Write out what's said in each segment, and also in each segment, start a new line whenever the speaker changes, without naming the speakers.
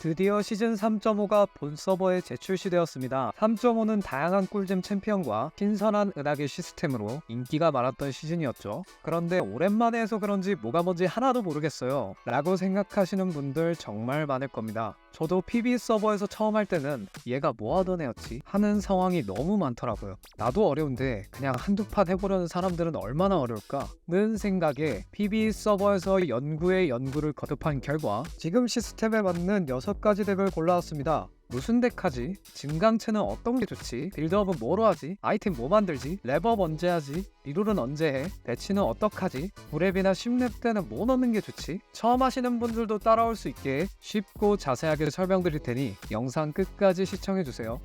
드디어 시즌 3.5가 본 서버에 재출시되었습니다. 3.5는 다양한 꿀잼 챔피언과 신선한 은하계 시스템으로 인기가 많았던 시즌이었죠. 그런데 오랜만에 해서 그런지 뭐가 뭔지 하나도 모르겠어요 라고 생각하시는 분들 정말 많을 겁니다. 저도 PB 서버에서 처음 할 때는 얘가 뭐하던 애였지? 하는 상황이 너무 많더라고요. 나도 어려운데 그냥 한두 판 해보려는 사람들은 얼마나 어려울까? 는 생각에 PB 서버에서 연구에 연구를 거듭한 결과 지금 시스템에 맞는 6가지 덱을 골라왔습니다. 무슨 덱 하지? 증강체는 어떤 게 좋지? 빌드업은 뭐로 하지? 아이템 뭐 만들지? 랩업 언제 하지? 리롤은 언제 해? 배치는 어떡하지? 9렙이나 10렙 때는 뭐 넣는 게 좋지? 처음 하시는 분들도 따라올 수 있게 쉽고 자세하게 설명드릴 테니 영상 끝까지 시청해주세요.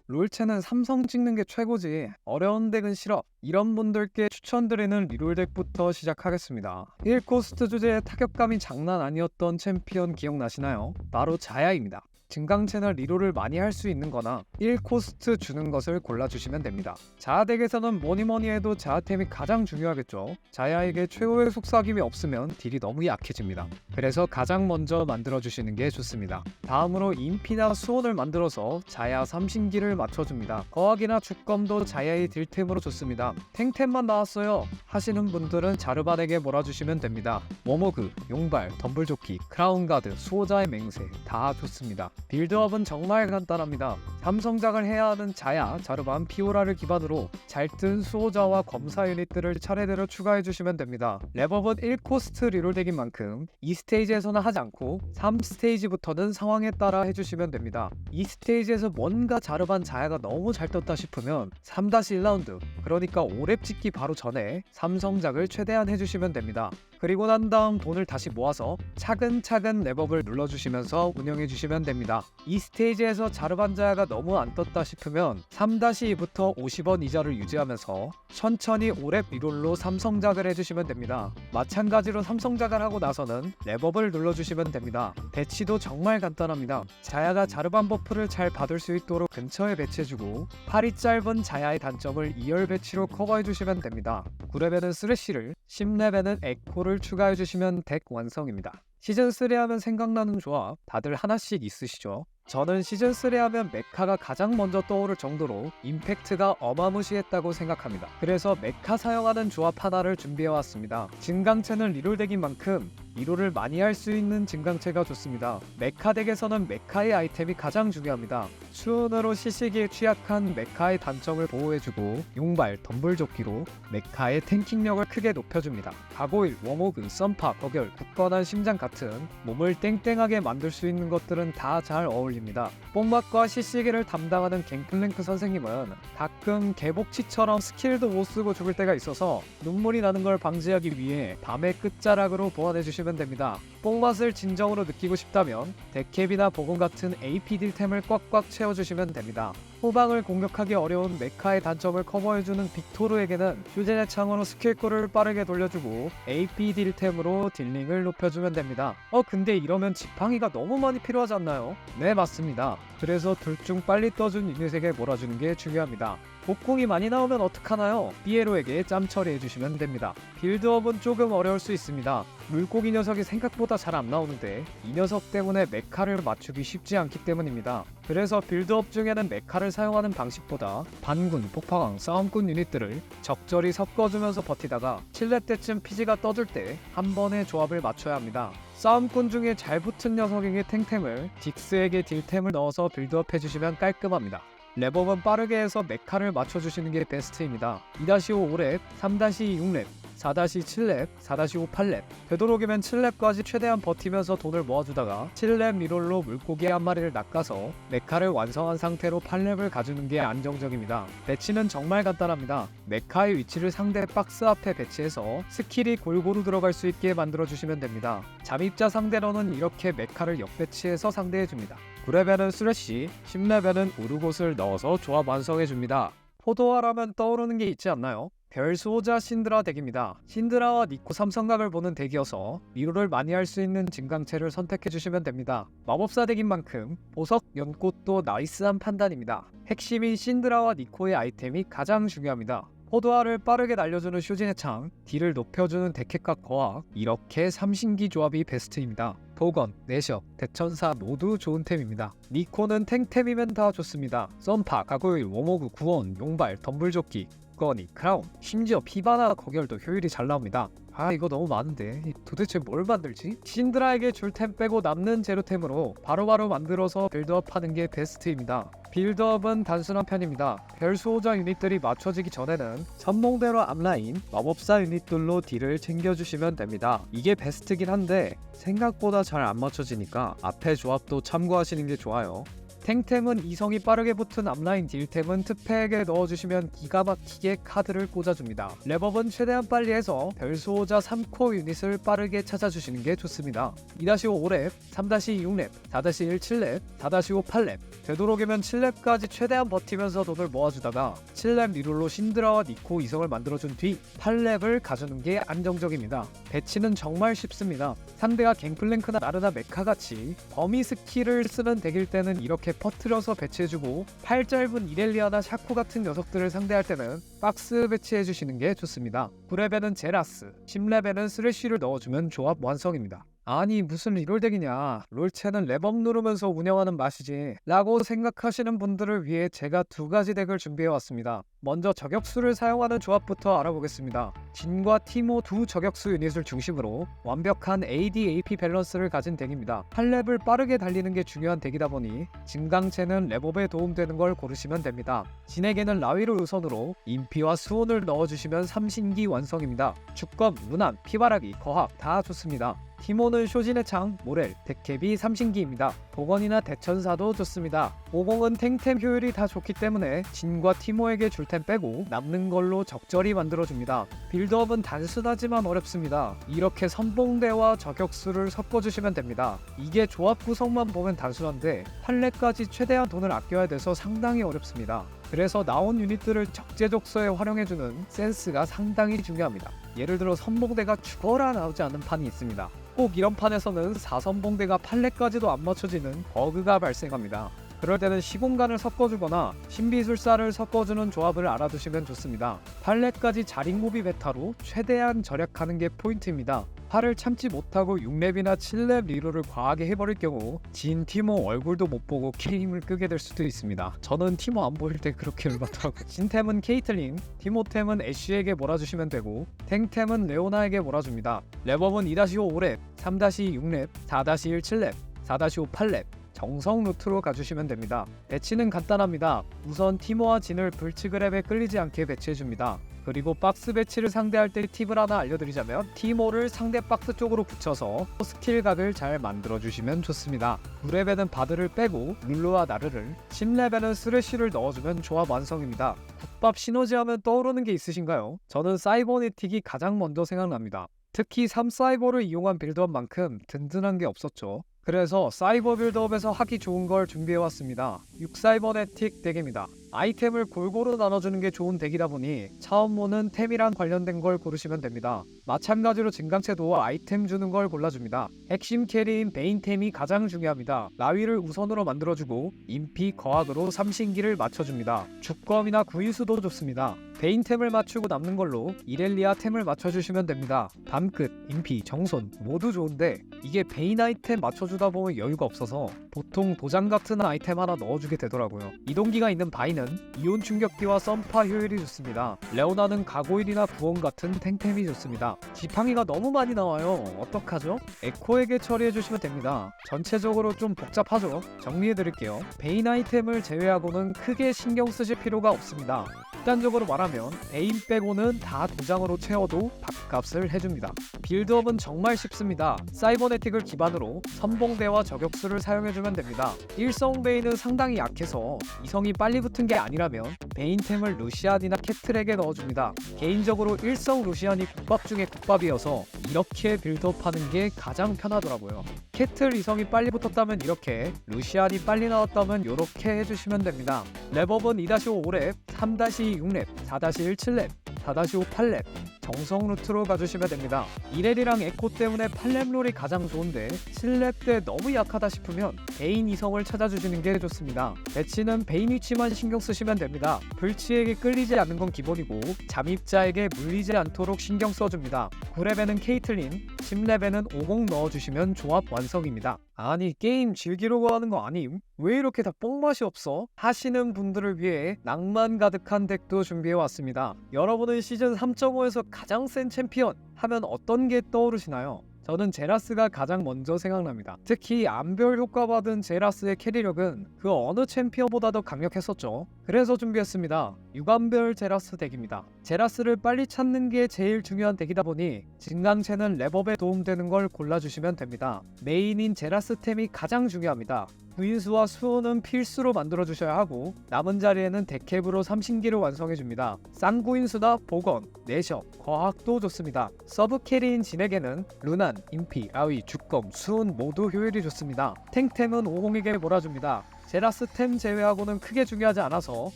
롤체는 삼성 찍는 게 최고지, 어려운 덱은 싫어, 이런 분들께 추천드리는 리롤 덱부터 시작하겠습니다. 1코스트 주제의 타격감이 장난 아니었던 챔피언 기억나시나요? 바로 자야입니다. 증강체나 리롤을 많이 할 수 있는 거나 1코스트 주는 것을 골라주시면 됩니다. 자야 덱에서는 뭐니뭐니 해도 자야템이 가장 중요하겠죠. 자야에게 최후의 속삭임이 없으면 딜이 너무 약해집니다. 그래서 가장 먼저 만들어주시는 게 좋습니다. 다음으로 인피나 수원을 만들어서 자야 삼신기를 맞춰줍니다. 거학이나 주검도 자야의 딜템으로 좋습니다. 탱템만 나왔어요 하시는 분들은 자르반에게 몰아주시면 됩니다. 워머그, 용발, 덤블조끼, 크라운가드, 수호자의 맹세 다 좋습니다. 빌드업은 정말 간단합니다. 삼성작을 해야 하는 자야, 자르반, 피오라를 기반으로 잘 뜬 수호자와 검사 유닛들을 차례대로 추가해주시면 됩니다. 랩업은 1코스트 리롤 덱인 만큼 2스테이지에서는 하지 않고 3스테이지부터는 상황에 따라 해주시면 됩니다. 2스테이지에서 뭔가 자르반 자야가 너무 잘 떴다 싶으면 3-1라운드, 그러니까 5렙 찍기 바로 전에 삼성작을 최대한 해주시면 됩니다. 그리고 난 다음 돈을 다시 모아서 차근차근 랩업을 눌러주시면서 운영해주시면 됩니다. 이 스테이지에서 자르반자야가 너무 안 떴다 싶으면 3-2부터 50원 이자를 유지하면서 천천히 5렙 리롤로 삼성작을 해주시면 됩니다. 마찬가지로 삼성작을 하고 나서는 랩업을 눌러주시면 됩니다. 배치도 정말 간단합니다. 자야가 자르반 버프를 잘 받을 수 있도록 근처에 배치해주고 팔이 짧은 자야의 단점을 2열 배치로 커버해주시면 됩니다. 9렙에는 쓰레쉬를, 10렙에는 에코를 추가해주시면 덱 완성입니다. 시즌3 하면 생각나는 조합 다들 하나씩 있으시죠? 저는 시즌3 하면 메카가 가장 먼저 떠오를 정도로 임팩트가 어마무시했다고 생각합니다. 그래서 메카 사용하는 조합 하나를 준비해왔습니다. 증강체는 리롤 덱인 만큼 리롤을 많이 할 수 있는 증강체가 좋습니다. 메카 덱에서는 메카의 아이템이 가장 중요합니다. 수은으로 시식에 취약한 메카의 단점을 보호해주고 용발, 덤블조끼로 메카의 탱킹력을 크게 높여줍니다. 가고일, 워모그, 썬파, 거결, 굳건한 심장 같은 몸을 땡땡하게 만들 수 있는 것들은 다 잘 어울립니다. 뽕맛과 시시기를 담당하는 갱플랭크 선생님은 가끔 개복치처럼 스킬도 못 쓰고 죽을 때가 있어서 눈물이 나는 걸 방지하기 위해 밤의 끝자락으로 보완해주시면 됩니다. 뽕맛을 진정으로 느끼고 싶다면 데캡이나 보공 같은 AP 딜템을 꽉꽉 채워주시면 됩니다. 후방을 공격하기 어려운 메카의 단점을 커버해주는 빅토르에게는 휴전의 창으로 스킬콜을 빠르게 돌려주고 AP 딜템으로 딜링을 높여주면 됩니다. 근데 이러면 지팡이가 너무 많이 필요하지 않나요? 네, 맞습니다. 그래서 둘 중 빨리 떠준 유닛에게 몰아주는 게 중요합니다. 복궁이 많이 나오면 어떡하나요? 피에로에게 짬 처리해주시면 됩니다. 빌드업은 조금 어려울 수 있습니다. 물고기 녀석이 생각보다 잘 안 나오는데 이 녀석 때문에 메카를 맞추기 쉽지 않기 때문입니다. 그래서 빌드업 중에는 메카를 사용하는 방식보다 반군, 폭파광, 싸움꾼 유닛들을 적절히 섞어주면서 버티다가 7렙 때쯤 피지가 떠들 때 한 번에 조합을 맞춰야 합니다. 싸움꾼 중에 잘 붙은 녀석에게 탱템을, 딕스에게 딜템을 넣어서 빌드업 해주시면 깔끔합니다. 랩업은 빠르게 해서 메카를 맞춰주시는 게 베스트입니다. 2-5 5렙, 3-2 6렙, 4-7렙, 4-5 8렙, 되도록이면 7렙까지 최대한 버티면서 돈을 모아주다가 7렙 리롤로 물고기 한 마리를 낚아서 메카를 완성한 상태로 8렙을 가주는 게 안정적입니다. 배치는 정말 간단합니다. 메카의 위치를 상대 박스 앞에 배치해서 스킬이 골고루 들어갈 수 있게 만들어주시면 됩니다. 잠입자 상대로는 이렇게 메카를 역배치해서 상대해줍니다. 9렙에는 쓰레쉬, 10렙에는 우르곳을 넣어서 조합 완성해줍니다. 포도화라면 떠오르는 게 있지 않나요? 별수호자 신드라 덱입니다. 신드라와 니코 삼성각을 보는 덱이어서 리롤을 많이 할 수 있는 증강체를 선택해주시면 됩니다. 마법사 덱인 만큼 보석, 연꽃도 나이스한 판단입니다. 핵심인 신드라와 니코의 아이템이 가장 중요합니다. 호두알을 빠르게 날려주는 쇼진의 창, 딜을 높여주는 데켓과 거학, 이렇게 삼신기 조합이 베스트입니다. 도건, 내셔, 대천사 모두 좋은 템입니다. 니코는 탱템이면 다 좋습니다. 썬파, 가고일, 워모그, 구원, 용발, 덤불조끼, 거니, 크라운, 심지어 피바나 거결도 효율이 잘 나옵니다. 이거 너무 많은데 도대체 뭘 만들지? 신드라에게 줄 템 빼고 남는 재료템으로 바로바로 만들어서 빌드업하는 게 베스트입니다. 빌드업은 단순한 편입니다. 별수호자 유닛들이 맞춰지기 전에는 선봉대로 앞라인, 마법사 유닛들로 딜을 챙겨주시면 됩니다. 이게 베스트긴 한데 생각보다 잘 안 맞춰지니까 앞에 조합도 참고하시는 게 좋아요. 탱템은 이성이 빠르게 붙은 앞라인 딜템은 특패에게 넣어주시면 기가 막히게 카드를 꽂아줍니다. 랩업은 최대한 빨리 해서 별수호자 3코 유닛을 빠르게 찾아주시는 게 좋습니다. 2-5 5랩, 3-6랩, 4-1 7랩, 4-5 8랩, 되도록이면 7랩까지 최대한 버티면서 돈을 모아주다가 7랩 리롤로 신드라와 니코 이성을 만들어준 뒤 8랩을 가주는 게 안정적입니다. 배치는 정말 쉽습니다. 상대가 갱플랭크나 나르나 메카같이 범위 스킬을 쓰는 덱일 때는 이렇게 퍼트려서 배치해주고 팔 짧은 이렐리아나 샤코 같은 녀석들을 상대할 때는 박스 배치해주시는 게 좋습니다. 9렙에는 제라스, 10렙에는 스레쉬를 넣어주면 조합 완성입니다. 아니 무슨 리롤덱이냐, 롤체는 랩업 누르면서 운영하는 맛이지 라고 생각하시는 분들을 위해 제가 두 가지 덱을 준비해왔습니다. 먼저 저격수를 사용하는 조합부터 알아보겠습니다. 진과 티모 두 저격수 유닛을 중심으로 완벽한 AD/AP 밸런스를 가진 덱입니다. 8렙을 빠르게 달리는 게 중요한 덱이다 보니 진강체는 랩업에 도움되는 걸 고르시면 됩니다. 진에게는 라위를 우선으로 인피와 수온을 넣어주시면 삼신기 완성입니다. 주검, 루난, 피바라기, 거학 다 좋습니다. 티모는 쇼진의 창, 모렐, 데캡이 삼신기입니다. 복원이나 대천사도 좋습니다. 50은 탱템 효율이 다 좋기 때문에 진과 티모에게 줄 템 빼고 남는 걸로 적절히 만들어줍니다. 빌드업은 단순하지만 어렵습니다. 이렇게 선봉대와 저격수를 섞어주시면 됩니다. 이게 조합 구성만 보면 단순한데 판례까지 최대한 돈을 아껴야 돼서 상당히 어렵습니다. 그래서 나온 유닛들을 적재적소에 활용해주는 센스가 상당히 중요합니다. 예를 들어 선봉대가 죽어라 나오지 않는 판이 있습니다. 꼭 이런 판에서는 4선봉대가 판례까지도 안 맞춰지는 버그가 발생합니다. 그럴 때는 시공간을 섞어주거나 신비술사를 섞어주는 조합을 알아두시면 좋습니다. 판례까지 자린고비 베타로 최대한 절약하는 게 포인트입니다. 팔을 참지 못하고 6렙이나 7렙 리롤을 과하게 해버릴 경우 진 티모 얼굴도 못 보고 게임을 끄게 될 수도 있습니다. 저는 티모 안 보일 때 그렇게 열받더라고요. 진템은 케이틀린, 티모템은 애쉬에게 몰아주시면 되고 탱템은 레오나에게 몰아줍니다. 랩업은 2-5 5렙, 3-6렙, 4-1 7렙, 4-5 8렙 정성 루트로 가주시면 됩니다. 배치는 간단합니다. 우선 티모와 진을 불치그랩에 끌리지 않게 배치해줍니다. 그리고 박스 배치를 상대할 때 팁을 하나 알려드리자면 티모를 상대 박스 쪽으로 붙여서 스킬각을 잘 만들어주시면 좋습니다. 9렙에는 바드를 빼고 룰루와 나르를, 10렙에는 스레쉬를 넣어주면 조합 완성입니다. 국밥 시너지하면 떠오르는 게 있으신가요? 저는 사이버네틱이 가장 먼저 생각납니다. 특히 3사이버를 이용한 빌드업만큼 든든한 게 없었죠. 그래서 사이버 빌드업에서 하기 좋은 걸 준비해왔습니다. 6사이버네틱 덱입니다. 아이템을 골고루 나눠주는 게 좋은 덱이다 보니 차원모는 템이랑 관련된 걸 고르시면 됩니다. 마찬가지로 진강체도 아이템 주는 걸 골라줍니다. 핵심 캐리인 베인템이 가장 중요합니다. 라위를 우선으로 만들어주고 인피 거학으로 삼신기를 맞춰줍니다. 주검이나 구인수도 좋습니다. 베인템을 맞추고 남는 걸로 이렐리아 템을 맞춰주시면 됩니다. 밤끝, 인피, 정손 모두 좋은데 이게 베인 아이템 맞춰주다 보면 여유가 없어서 보통 도장 같은 아이템 하나 넣어주게 되더라고요. 이동기가 있는 바이는 이온 충격기와 썬파 효율이 좋습니다. 레오나는 가고일이나 구원 같은 탱템이 좋습니다. 지팡이가 너무 많이 나와요. 어떡하죠? 에코에게 처리해주시면 됩니다. 전체적으로 좀 복잡하죠? 정리해드릴게요. 베인 아이템을 제외하고는 크게 신경 쓰실 필요가 없습니다. 극단적으로 말하면 베인 빼고는 다 도장으로 채워도 밥값을 해줍니다. 빌드업은 정말 쉽습니다. 사이버네틱을 기반으로 선봉대와 저격수를 사용해주면 됩니다. 일성 베인은 상당히 약해서 이성이 빨리 붙은 게 아니라면 베인템을 루시안이나 캐틀에게 넣어줍니다. 개인적으로 일성 루시안이 국밥 중에 국밥이어서 이렇게 빌드업하는 게 가장 편하더라고요. 캐틀 이성이 빨리 붙었다면 이렇게, 루시안이 빨리 나왔다면 이렇게 해주시면 됩니다. 랩업은 2-5 5랩, 3-6랩, 4-1 7랩, 4-5 8랩 정성 루트로 가주시면 됩니다. 1렙이랑 에코 때문에 8렙 롤이 가장 좋은데 7렙 때 너무 약하다 싶으면 베인 이성을 찾아주시는 게 좋습니다. 배치는 베인 위치만 신경 쓰시면 됩니다. 불치에게 끌리지 않는 건 기본이고 잠입자에게 물리지 않도록 신경 써줍니다. 9렙에는 케이틀린, 10렙에는 50 넣어주시면 조합 완성입니다. 아니 게임 즐기려고 하는 거 아님? 왜 이렇게 다 뽕맛이 없어? 하시는 분들을 위해 낭만 가득한 덱도 준비해왔습니다. 여러분은 시즌 3.5에서 가장 센 챔피언 하면 어떤 게 떠오르시나요? 저는 제라스가 가장 먼저 생각납니다. 특히 암별 효과 받은 제라스의 캐리력은 그 어느 챔피언보다 더 강력했었죠. 그래서 준비했습니다. 유감별 제라스 덱입니다. 제라스를 빨리 찾는 게 제일 중요한 덱이다 보니 진강체는 랩업에 도움되는 걸 골라주시면 됩니다. 메인인 제라스템이 가장 중요합니다. 구인수와 수호는 필수로 만들어주셔야 하고 남은 자리에는 덱캡으로 삼신기를 완성해줍니다. 쌍구인수나 복원, 내셔, 과학도 좋습니다. 서브 캐리인 진에게는 루난, 인피, 라위, 주검, 수은 모두 효율이 좋습니다. 탱템은 50에게 몰아줍니다. 제라스 템 제외하고는 크게 중요하지 않아서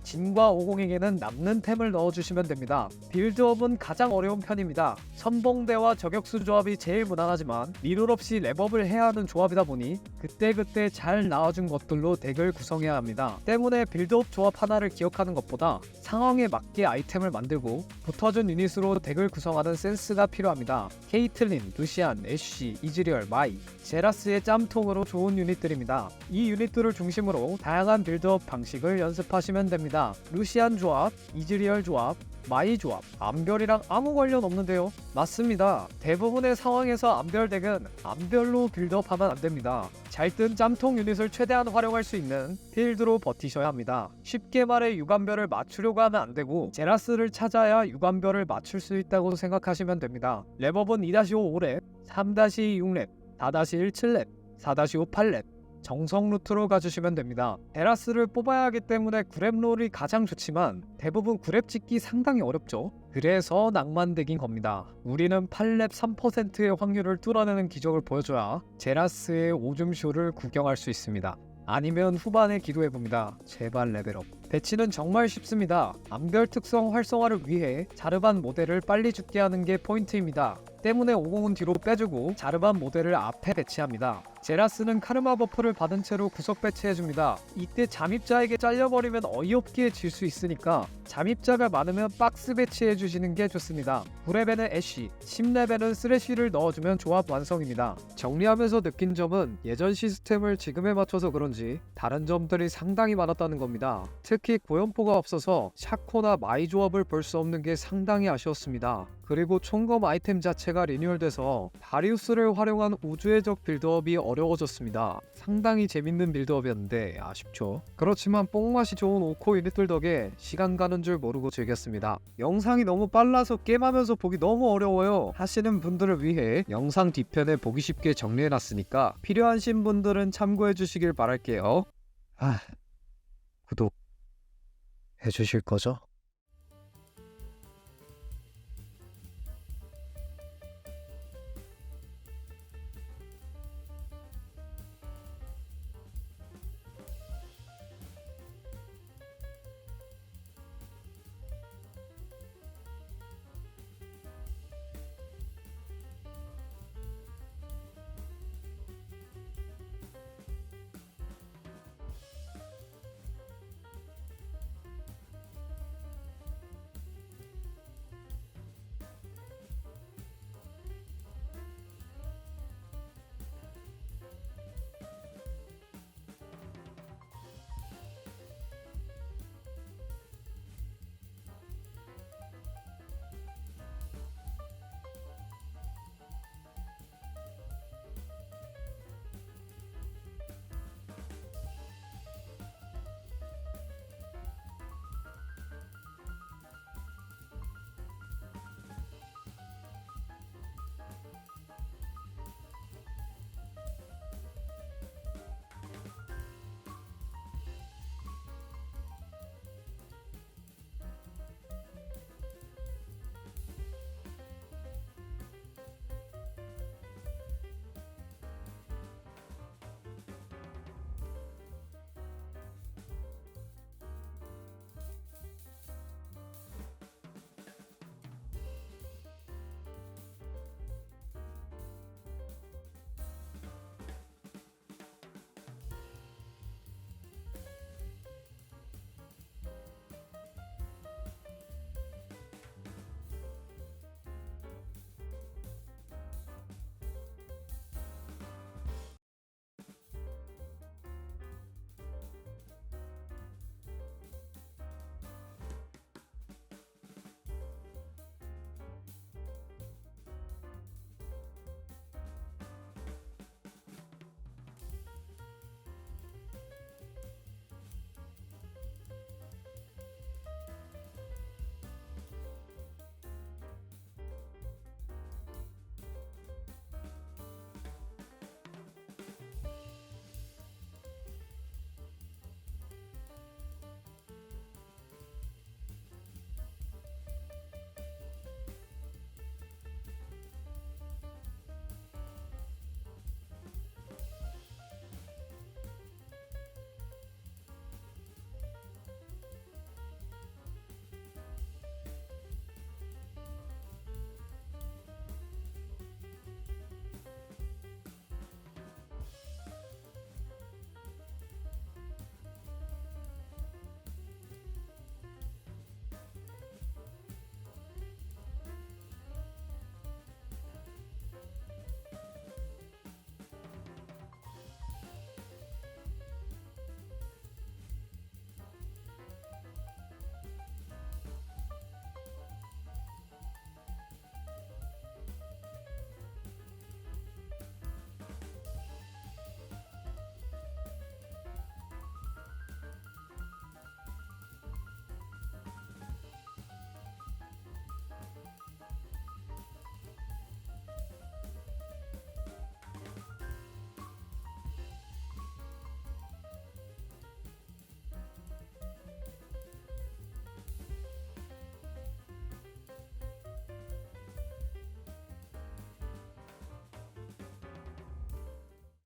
진과 50에게는 남는 템을 넣어주시면 됩니다. 빌드업은 가장 어려운 편입니다. 선봉대와 저격수 조합이 제일 무난하지만 리롤 없이 랩업을 해야 하는 조합이다 보니 그때그때 잘 나와준 것들로 덱을 구성해야 합니다. 때문에 빌드업 조합 하나를 기억하는 것보다 상황에 맞게 아이템을 만들고 붙어준 유닛으로 덱을 구성하는 센스가 필요합니다. 케이틀린, 루시안, 애쉬, 이즈리얼, 마이, 제라스의 짬통으로 좋은 유닛들입니다. 이 유닛들을 중심으로 다양한 빌드업 방식을 연습하시면 됩니다. 루시안 조합, 이즈리얼 조합, 마이 조합, 암별이랑 아무 관련 없는데요? 맞습니다. 대부분의 상황에서 암별 덱은 암별로 빌드업하면 안됩니다. 잘 뜬 짬통 유닛을 최대한 활용할 수 있는 필드로 버티셔야 합니다. 쉽게 말해 유감별을 맞추려고 하면 안되고 제라스를 찾아야 유감별을 맞출 수 있다고 생각하시면 됩니다. 랩업은 2-5 5렙, 3-2 6렙, 4-1 7렙, 4-5 8렙 정성 루트로 가주시면 됩니다. 제라스를 뽑아야 하기 때문에 9렙 롤이 가장 좋지만 대부분 9렙 찍기 상당히 어렵죠. 그래서 낭만덱인 겁니다. 우리는 8렙 3%의 확률을 뚫어내는 기적을 보여줘야 제라스의 오줌쇼를 구경할 수 있습니다. 아니면 후반에 기도해봅니다. 제발 레벨업. 배치는 정말 쉽습니다. 암별 특성 활성화를 위해 자르반 모델을 빨리 죽게 하는 게 포인트입니다. 때문에 50은 뒤로 빼주고 자르반 모델을 앞에 배치합니다. 제라스는 카르마 버프를 받은 채로 구석 배치해줍니다. 이때 잠입자에게 잘려버리면 어이없게 질 수 있으니까 잠입자가 많으면 박스 배치해주시는 게 좋습니다. 9렙에는 애쉬, 10렙에는 쓰레쉬를 넣어주면 조합 완성입니다. 정리하면서 느낀 점은 예전 시스템을 지금에 맞춰서 그런지 다른 점들이 상당히 많았다는 겁니다. 특히 고연포가 없어서 샤코나 마이 조합을 볼 수 없는 게 상당히 아쉬웠습니다. 그리고 총검 아이템 자체가 리뉴얼돼서 다리우스를 활용한 우주의 적 빌드업이 어려워졌습니다. 상당히 재밌는 빌드업이었는데 아쉽죠. 그렇지만 뽕맛이 좋은 5코 유닛들 덕에 시간 가는 줄 모르고 즐겼습니다. 영상이 너무 빨라서 게임하면서 보기 너무 어려워요 하시는 분들을 위해 영상 뒤편에 보기 쉽게 정리해놨으니까 필요하신 분들은 참고해 주시길 바랄게요. 구독 해주실 거죠?